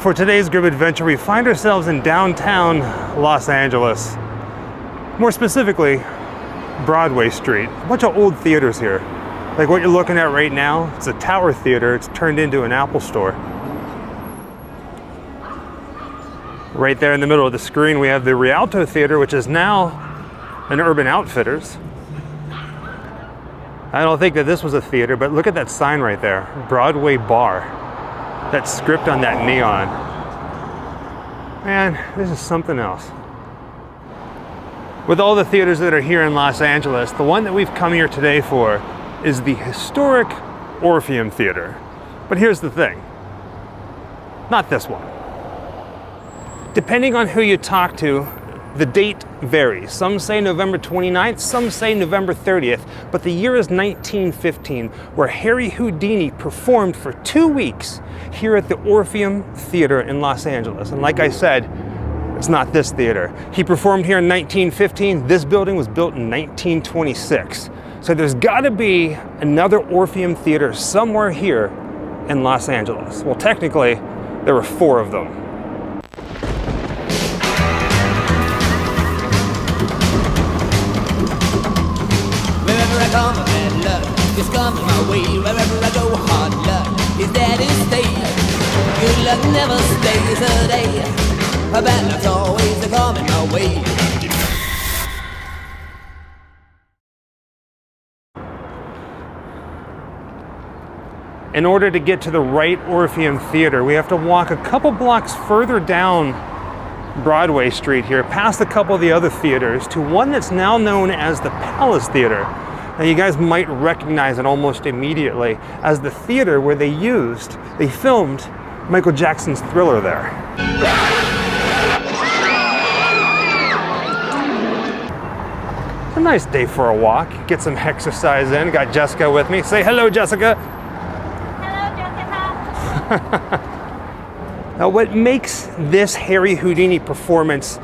For today's Grimm adventure, we find ourselves in downtown Los Angeles. More specifically, Broadway Street. A bunch of old theaters here. Like what you're looking at right now, it's a Tower Theater. It's turned into an Apple store. Right there in the middle of the screen, we have the Rialto Theater, which is now an Urban Outfitters. I don't think that this was a theater, but look at that sign right there, Broadway Bar. That script on that neon. Man, this is something else. With all the theaters that are here in Los Angeles, the one that we've come here today for is the historic Orpheum Theatre. But here's the thing, not this one. Depending on who you talk to, the date varies. Some say November 29th, some say November 30th, but the year is 1915, where Harry Houdini performed for 2 weeks here at the Orpheum Theatre in Los Angeles. And like I said, it's not this theater. He performed here in 1915. This building was built in 1926. So there's gotta be another Orpheum Theatre somewhere here in Los Angeles. Well, technically, there were 4 of them. Come, bad luck is coming my way. Wherever I go, hard luck is there to stay. Good luck never stays a day. Bad luck's always coming my way. In order to get to the right Orpheum Theatre, we have to walk a couple blocks further down Broadway Street here, past a couple of the other theaters, to one that's now known as the Palace Theater. Now you guys might recognize it almost immediately as the theater where they filmed Michael Jackson's Thriller there. It's a nice day for a walk, get some exercise in. Got Jessica with me. Say hello, Jessica. Hello, Jessica. Now what makes this Harry Houdini performance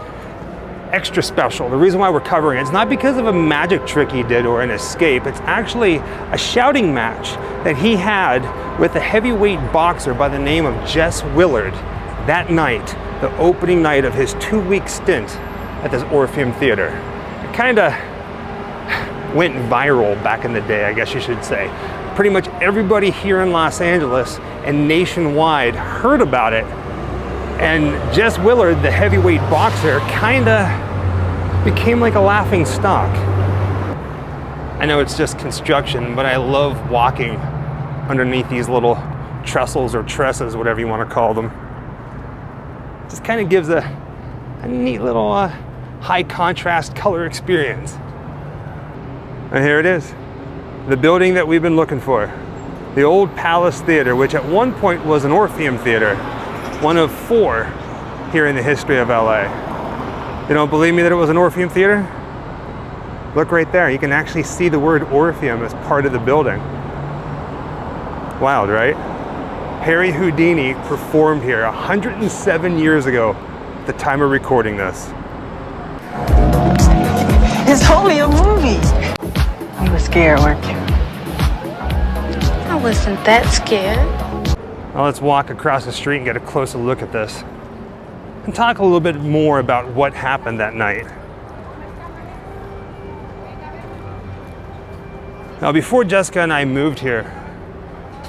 extra special, the reason why we're covering it, it's not because of a magic trick he did or an escape. It's actually a shouting match that he had with a heavyweight boxer by the name of Jess Willard that night, the opening night of his 2-week stint at this Orpheum Theater. It kind of went viral back in the day, I guess you should say. Pretty much everybody here in Los Angeles and nationwide heard about it. And Jess Willard, the heavyweight boxer, kinda became like a laughing stock. I know it's just construction, but I love walking underneath these little trestles or tresses, whatever you want to call them. Just kind of gives a neat little high contrast color experience. And here it is, the building that we've been looking for. The old Palace Theater, which at one point was an Orpheum Theater. One of 4 here in the history of LA. You don't believe me that it was an Orpheum Theater? Look right there, you can actually see the word Orpheum as part of the building. Wild, right? Harry Houdini performed here 107 years ago at the time of recording this. It's only a movie. You were scared, weren't you? I wasn't that scared. Now let's walk across the street and get a closer look at this and talk a little bit more about what happened that night. Now before Jessica and I moved here,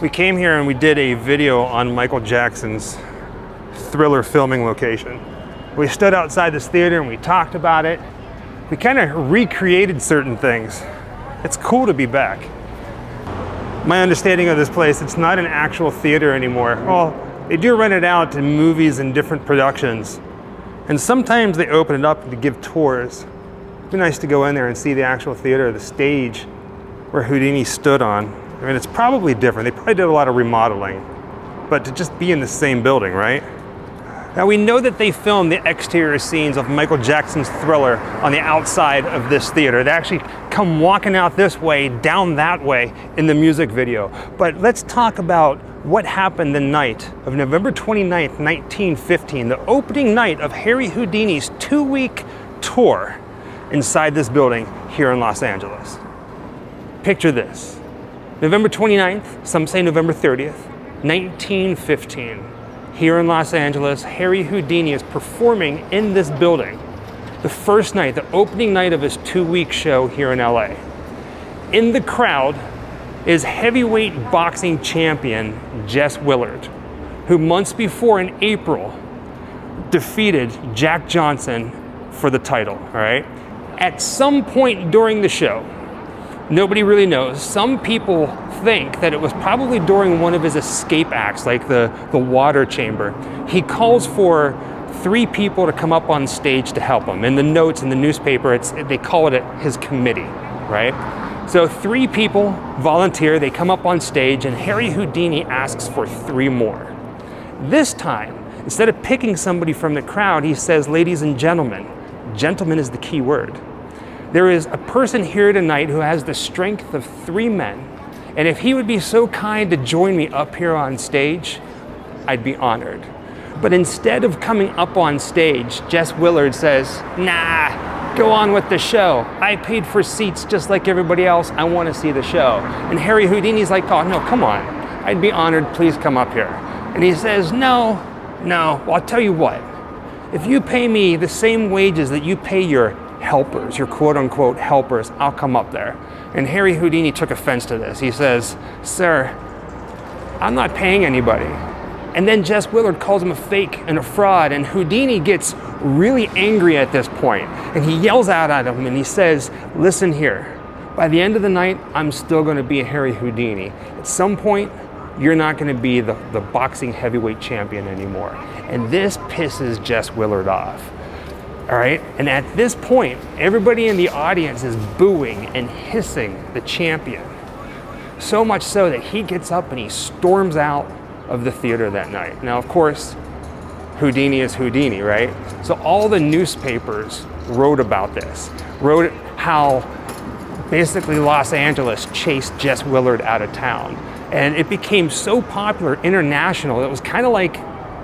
we came here and we did a video on Michael Jackson's Thriller filming location. We stood outside this theater and we talked about it. We kind of recreated certain things. It's cool to be back. My understanding of this place, it's not an actual theater anymore. Well, they do rent it out to movies and different productions. And sometimes they open it up to give tours. It'd be nice to go in there and see the actual theater, the stage where Houdini stood on. I mean, it's probably different. They probably did a lot of remodeling, but to just be in the same building, right? Now we know that they filmed the exterior scenes of Michael Jackson's Thriller on the outside of this theater. They actually come walking out this way, down that way in the music video. But let's talk about what happened the night of November 29th, 1915, the opening night of Harry Houdini's 2-week tour inside this building here in Los Angeles. Picture this, November 29th, some say November 30th, 1915. here in Los Angeles, Harry Houdini is performing in this building. The first night, the opening night of his 2-week show here in LA. In the crowd is heavyweight boxing champion Jess Willard, who months before in April defeated Jack Johnson for the title, all right? At some point during the show, nobody really knows. Some people think that it was probably during one of his escape acts, like the water chamber. He calls for 3 people to come up on stage to help him. In the notes in the newspaper, they call it his committee, right? So 3 people volunteer, they come up on stage, and Harry Houdini asks for 3 more. This time, instead of picking somebody from the crowd, he says, ladies and gentlemen. Gentlemen is the key word. There is a person here tonight who has the strength of 3 men, and if he would be so kind to join me up here on stage, I'd be honored. But instead of coming up on stage, Jess Willard says, nah, go on with the show. I paid for seats just like everybody else. I want to see the show. And Harry Houdini's like, oh, no, come on. I'd be honored. Please come up here. And he says, no, well, I'll tell you what. If you pay me the same wages that you pay your helpers, your quote-unquote helpers, I'll come up there. And Harry Houdini took offense to this. He says, sir, I'm not paying anybody. And then Jess Willard calls him a fake and a fraud, and Houdini gets really angry at this point, and he yells out at him and he says, listen here, by the end of the night, I'm still gonna be a Harry Houdini. At some point, you're not gonna be the boxing heavyweight champion anymore. And this pisses Jess Willard off. All right, and at this point, everybody in the audience is booing and hissing the champion. So much so that he gets up and he storms out of the theater that night. Now, of course, Houdini is Houdini, right? So all the newspapers wrote about this, wrote how basically Los Angeles chased Jess Willard out of town. And it became so popular international, it was kind of like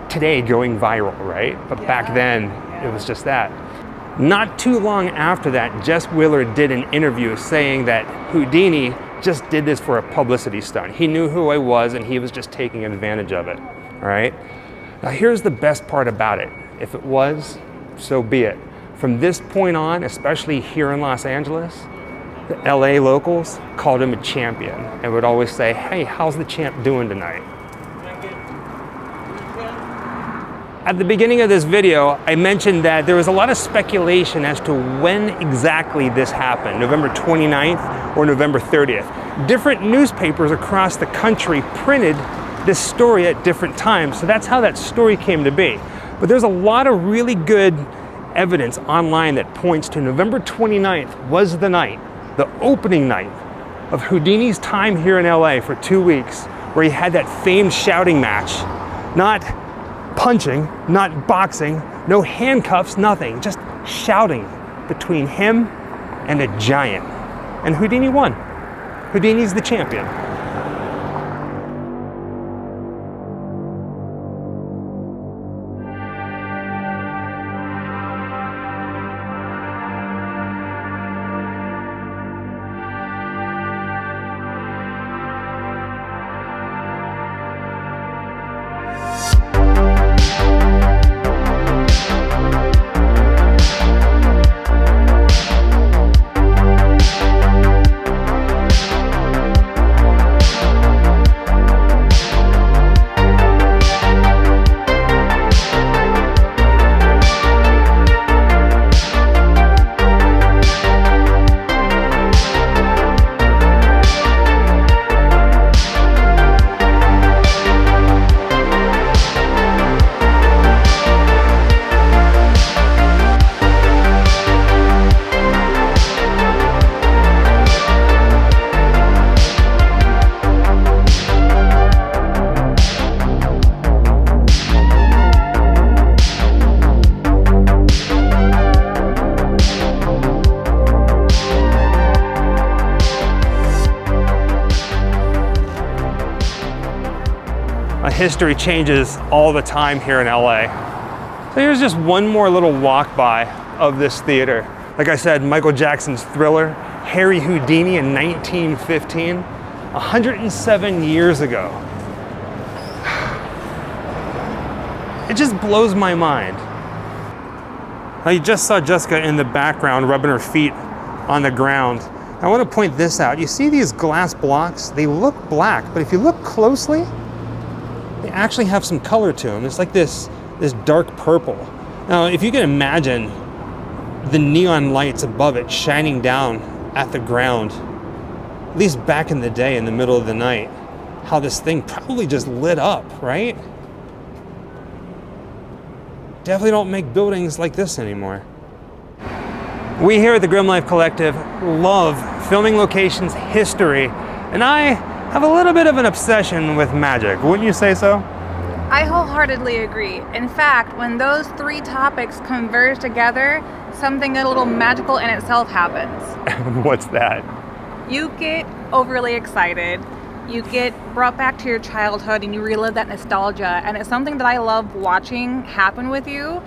today going viral, right? But back then, it was just that. Not too long after that, Jess Willard did an interview saying that Houdini just did this for a publicity stunt. He knew who I was and he was just taking advantage of it, all right? Now here's the best part about it. If it was, so be it. From this point on, especially here in Los Angeles, the LA locals called him a champion and would always say, hey, how's the champ doing tonight? At the beginning of this video, I mentioned that there was a lot of speculation as to when exactly this happened, November 29th or November 30th. Different newspapers across the country printed this story at different times, so that's how that story came to be. But there's a lot of really good evidence online that points to November 29th was the night, the opening night of Houdini's time here in LA for 2 weeks, where he had that famed shouting match. Not punching, not boxing, no handcuffs, nothing, just shouting between him and a giant. And Houdini won. Houdini's the champion. History changes all the time here in LA. So here's just one more little walk by of this theater. Like I said, Michael Jackson's Thriller, Harry Houdini in 1915, 107 years ago. It just blows my mind. Now you just saw Jessica in the background rubbing her feet on the ground. I want to point this out. You see these glass blocks? They look black, but if you look closely, they actually have some color to them. It's like this dark purple. Now, if you can imagine the neon lights above it shining down at the ground, at least back in the day in the middle of the night, how this thing probably just lit up, right? Definitely don't make buildings like this anymore. We here at the Grimm Life Collective love filming locations, history, and I have a little bit of an obsession with magic. Wouldn't you say so? I wholeheartedly agree. In fact, when those three topics converge together, something a little magical in itself happens. What's that? You get overly excited, you get brought back to your childhood, and you relive that nostalgia, and it's something that I love watching happen with you,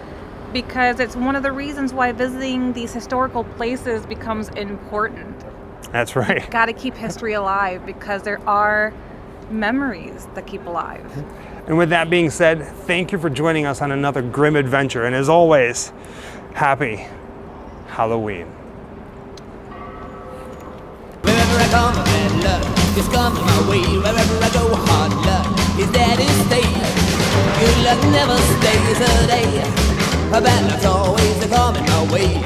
because it's one of the reasons why visiting these historical places becomes important. That's right. Got to keep history alive, because there are memories that keep alive. And with that being said, thank you for joining us on another Grimm adventure, and as always, happy Halloween. Wherever I come, bad luck just comes my way. Wherever I go, hard luck is there to stay. Good luck never stays a day. Bad luck's always coming my way.